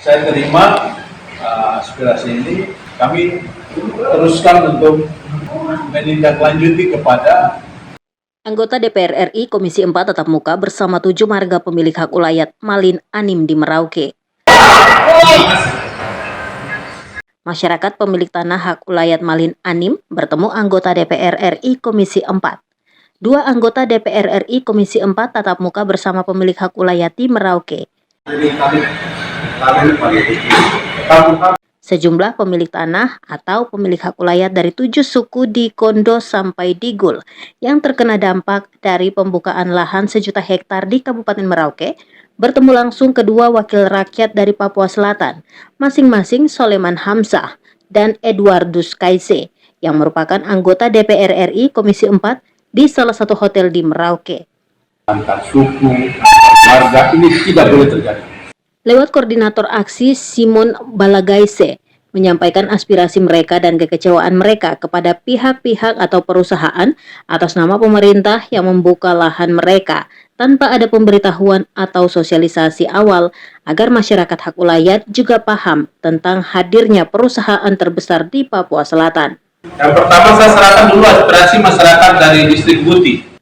saya terima aspirasi ini, kami teruskan untuk menindaklanjuti kepada Anggota DPR RI Komisi 4 tatap muka bersama 7 marga pemilik hak ulayat Malin Anim di Merauke. Masyarakat pemilik tanah hak ulayat Malin Anim bertemu anggota DPR RI Komisi 4. 2 anggota DPR RI Komisi 4 tatap muka bersama pemilik hak ulayat di Merauke. Sejumlah pemilik tanah atau pemilik hak ulayat dari 7 suku di Kondo sampai Digul yang terkena dampak dari pembukaan lahan 1 juta hektar di Kabupaten Merauke bertemu langsung kedua wakil rakyat dari Papua Selatan, masing-masing Soleman Hamzah dan Edwardus Kaise, yang merupakan anggota DPR RI Komisi 4 di salah satu hotel di Merauke. antar suku, warga ini tidak boleh terjadi. Lewat koordinator aksi Simon Balagaise menyampaikan aspirasi mereka dan kekecewaan mereka kepada pihak-pihak atau perusahaan atas nama pemerintah yang membuka lahan mereka tanpa ada pemberitahuan atau sosialisasi awal agar masyarakat hak ulayat juga paham tentang hadirnya perusahaan terbesar di Papua Selatan. Yang pertama saya serahkan dulu aspirasi masyarakat dari distrik Buti.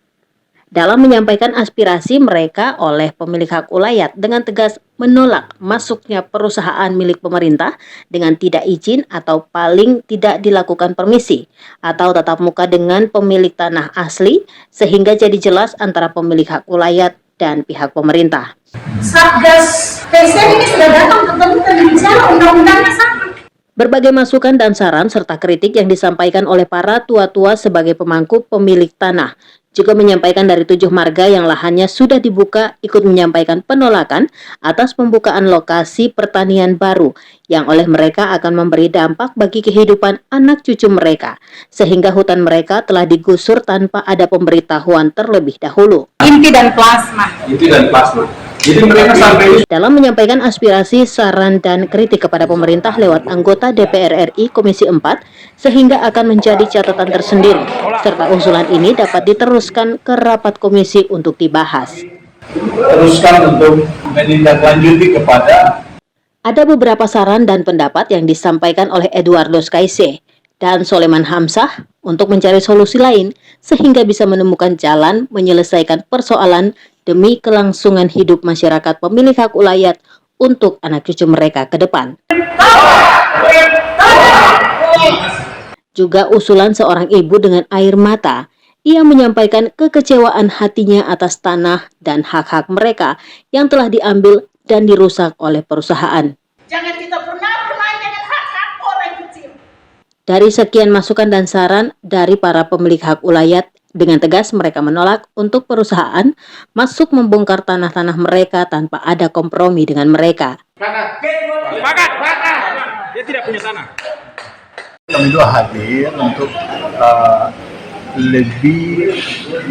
Dalam menyampaikan aspirasi mereka oleh pemilik hak ulayat dengan tegas menolak masuknya perusahaan milik pemerintah dengan tidak izin atau paling tidak dilakukan permisi atau tatap muka dengan pemilik tanah asli sehingga jadi jelas antara pemilik hak ulayat dan pihak pemerintah. Satgas PSN ini sudah datang ketemu dan bicara undang-undangnya sama. Berbagai masukan dan saran serta kritik yang disampaikan oleh para tua-tua sebagai pemangku pemilik tanah juga menyampaikan dari 7 marga yang lahannya sudah dibuka ikut menyampaikan penolakan atas pembukaan lokasi pertanian baru yang oleh mereka akan memberi dampak bagi kehidupan anak cucu mereka sehingga hutan mereka telah digusur tanpa ada pemberitahuan terlebih dahulu. Inti dan plasma. Jadi mereka sampai Dalam menyampaikan aspirasi, saran, dan kritik kepada pemerintah lewat anggota DPR RI Komisi 4, sehingga akan menjadi catatan tersendiri, serta usulan ini dapat diteruskan ke rapat komisi untuk dibahas. teruskan untuk menindaklanjuti kepada Ada beberapa saran dan pendapat yang disampaikan oleh Edwardus Kaise dan Soleman Hamzah untuk mencari solusi lain, sehingga bisa menemukan jalan menyelesaikan persoalan demi kelangsungan hidup masyarakat pemilik hak ulayat untuk anak cucu mereka ke depan. Juga usulan seorang ibu dengan air mata, ia menyampaikan kekecewaan hatinya atas tanah dan hak-hak mereka yang telah diambil dan dirusak oleh perusahaan. Jangan kita pernah bermain dengan hak-hak orang kecil. Dari sekian masukan dan saran dari para pemilik hak ulayat, dengan tegas mereka menolak untuk perusahaan masuk membongkar tanah-tanah mereka tanpa ada kompromi dengan mereka. Sepakat. Dia tidak punya tanah. Kami juga hadir untuk lebih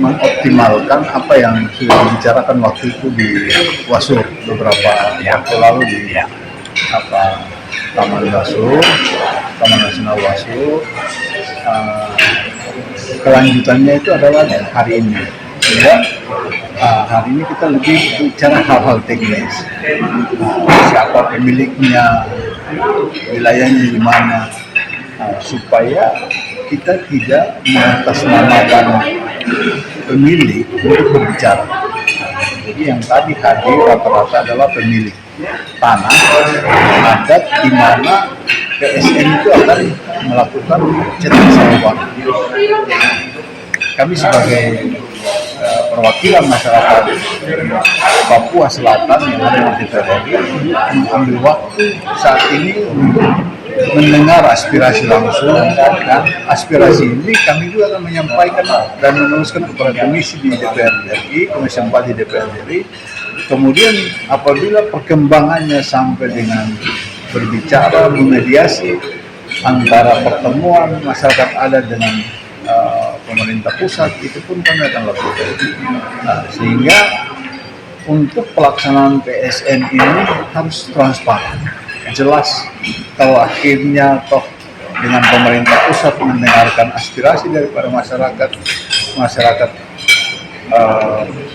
mengoptimalkan apa yang sudah dibicarakan waktu itu di Wasur beberapa waktu lalu di Taman Nasional Wasur. Kelanjutannya itu adalah hari ini. Ya, hari ini kita lebih bicara hal-hal teknis. Siapa pemiliknya, wilayahnya di mana, supaya kita tidak mengatasnamakan pemilik untuk berbicara. Jadi yang tadi hadir rata-rata adalah pemilik tanah adat di mana PSN itu akan melakukan cetak sawah. Kami sebagai perwakilan masyarakat Papua Selatan yang ada di DPR mengambil waktu saat ini untuk mendengar aspirasi langsung, dan aspirasi ini kami juga akan menyampaikan dan menuliskan kepada komisi di DPR RI, Komisi 4 di DPR RI. Kemudian apabila perkembangannya sampai dengan berbicara, memediasi antara pertemuan masyarakat adat dengan pemerintah pusat, itu pun kami akan lakukan. Sehingga untuk pelaksanaan PSN ini harus transparan, jelas. Kalau akhirnya dengan pemerintah pusat mendengarkan aspirasi daripada masyarakat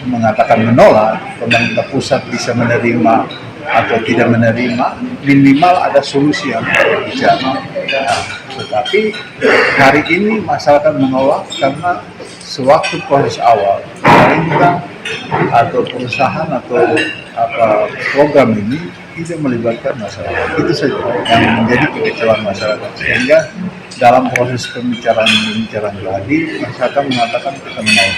mengatakan menolak, pemerintah pusat bisa menerima atau tidak menerima, minimal ada solusi yang bicara. Tetapi hari ini masyarakat menolak karena sewaktu proses awal pemerintah atau perusahaan atau program ini tidak melibatkan masyarakat. Itu saja yang menjadi kekecewaan masyarakat. Sehingga dalam proses pembicaraan tadi masyarakat mengatakan kita menolak.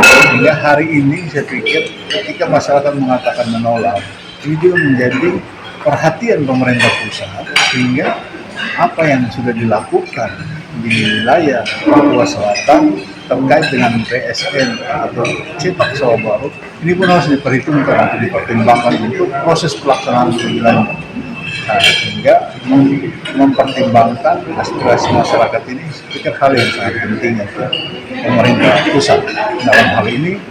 Sehingga hari ini saya pikir ketika masyarakat mengatakan menolak, ini juga menjadi perhatian pemerintah pusat, sehingga apa yang sudah dilakukan di wilayah Papua Selatan terkait dengan PSN atau cetak sawah baru ini pun harus diperhitungkan atau dipertimbangkan untuk proses pelaksanaan lebih lanjut. Sehingga mempertimbangkan aspirasi masyarakat ini pikir hal yang sangat penting untuk pemerintah pusat. Dalam hal ini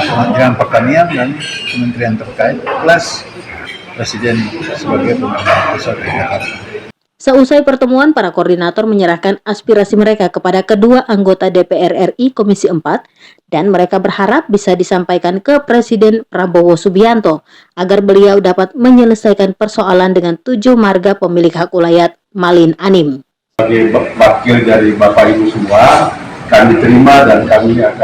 Kementerian Pertanian dan kementerian terkait plus Presiden sebagai pemerintah pusat di Jakarta. Seusai pertemuan, para koordinator menyerahkan aspirasi mereka kepada kedua anggota DPR RI Komisi 4 dan mereka berharap bisa disampaikan ke Presiden Prabowo Subianto agar beliau dapat menyelesaikan persoalan dengan 7 marga pemilik hak ulayat Malin Anim. Sebagai wakil dari Bapak Ibu semua, kami terima dan kami akan